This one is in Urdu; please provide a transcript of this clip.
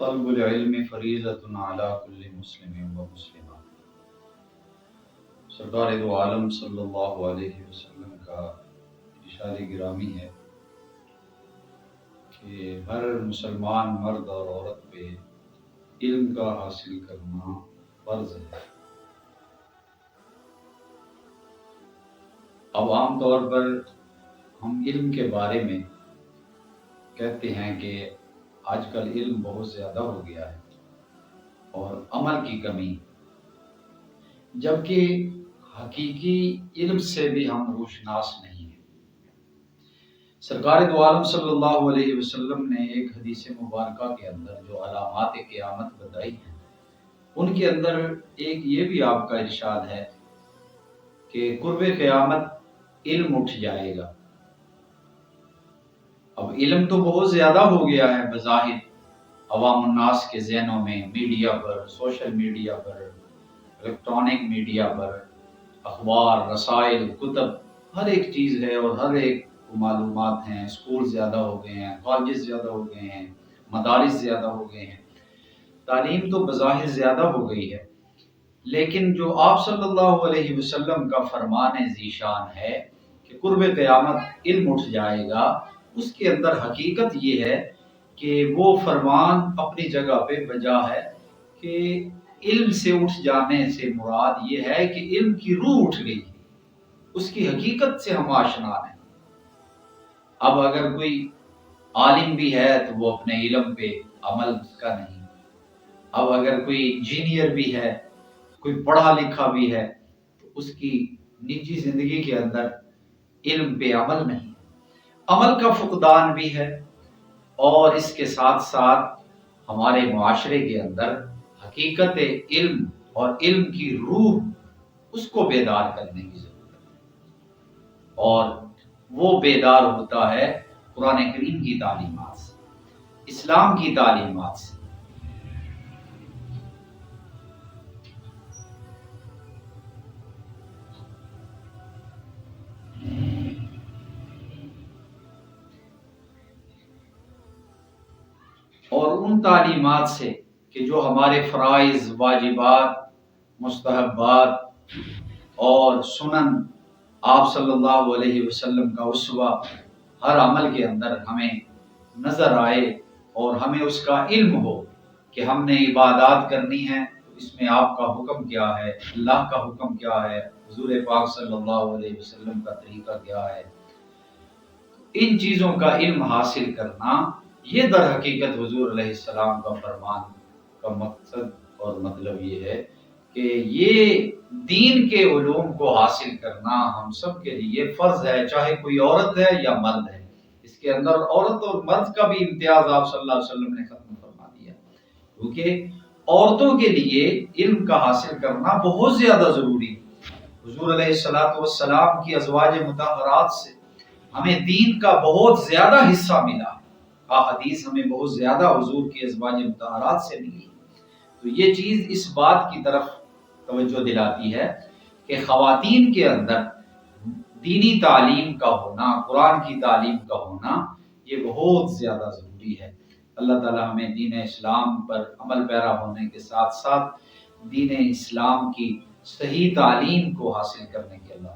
طلب العلم فریضۃ علی کل مسلم و مسلمہ۔ سرکار دو عالم صلی اللہ علیہ وسلم کا ارشاد گرامی ہے کہ ہر مسلمان مرد اور عورت پہ علم کا حاصل کرنا فرض ہے۔ اب عام طور پر ہم علم کے بارے میں کہتے ہیں کہ آج کل علم بہت زیادہ ہو گیا ہے اور عمل کی کمی، جبکہ حقیقی علم سے بھی ہم روشناس نہیں ہیں۔ سرکار دو عالم صلی اللہ علیہ وسلم نے ایک حدیث مبارکہ کے اندر جو علامات قیامت بتائی ہیں، ان کے اندر ایک یہ بھی آپ کا ارشاد ہے کہ قرب قیامت علم اٹھ جائے گا۔ اب علم تو بہت زیادہ ہو گیا ہے بظاہر عوام الناس کے ذہنوں میں، میڈیا پر، سوشل میڈیا پر، الیکٹرانک میڈیا پر، اخبار، رسائل، کتب، ہر ایک چیز ہے اور ہر ایک معلومات ہیں۔ اسکول زیادہ ہو گئے ہیں، کالجز زیادہ ہو گئے ہیں، مدارس زیادہ ہو گئے ہیں، تعلیم تو بظاہر زیادہ ہو گئی ہے، لیکن جو آپ صلی اللہ علیہ وسلم کا فرمان ذیشان ہے کہ قرب قیامت علم اٹھ جائے گا، اس کے اندر حقیقت یہ ہے کہ وہ فرمان اپنی جگہ پہ بجا ہے کہ علم سے اٹھ جانے سے مراد یہ ہے کہ علم کی روح اٹھ گئی ہے، اس کی حقیقت سے ہم آشنا ہیں۔ اب اگر کوئی عالم بھی ہے تو وہ اپنے علم پہ عمل کا نہیں، اب اگر کوئی انجینئر بھی ہے، کوئی پڑھا لکھا بھی ہے، تو اس کی نجی زندگی کے اندر علم پہ عمل نہیں، عمل کا فقدان بھی ہے، اور اس کے ساتھ ساتھ ہمارے معاشرے کے اندر حقیقت علم اور علم کی روح اس کو بیدار کرنے کی ضرورت ہے، اور وہ بیدار ہوتا ہے قرآن کریم کی تعلیمات سے، اسلام کی تعلیمات سے۔ اور ان تعلیمات سے کہ جو ہمارے فرائض، واجبات، مستحبات اور سنن آپ صلی اللہ علیہ وسلم کا اسوہ ہر عمل کے اندر ہمیں نظر آئے اور ہمیں اس کا علم ہو کہ ہم نے عبادات کرنی ہے تو اس میں آپ کا حکم کیا ہے، اللہ کا حکم کیا ہے، حضور پاک صلی اللہ علیہ وسلم کا طریقہ کیا ہے۔ ان چیزوں کا علم حاصل کرنا، یہ در حقیقت حضور علیہ السلام کا فرمان کا مقصد اور مطلب یہ ہے کہ یہ دین کے علوم کو حاصل کرنا ہم سب کے لیے فرض ہے، چاہے کوئی عورت ہے یا مرد ہے۔ اس کے اندر عورت اور مرد کا بھی امتیاز آپ صلی اللہ علیہ وسلم نے ختم فرما دیا، کیونکہ عورتوں کے لیے علم کا حاصل کرنا بہت زیادہ ضروری ہے۔ حضور علیہ السلام کی ازواج مطہرات سے ہمیں دین کا بہت زیادہ حصہ ملا، حدیث ہمیں بہت زیادہ حضور کی ازواج مطہرات سے ملی، تو یہ چیز اس بات کی طرف توجہ دلاتی ہے کہ خواتین کے اندر دینی تعلیم کا ہونا، قرآن کی تعلیم کا ہونا، یہ بہت زیادہ ضروری ہے۔ اللہ تعالی ہمیں دین اسلام پر عمل پیرا ہونے کے ساتھ ساتھ دین اسلام کی صحیح تعلیم کو حاصل کرنے کے اللہ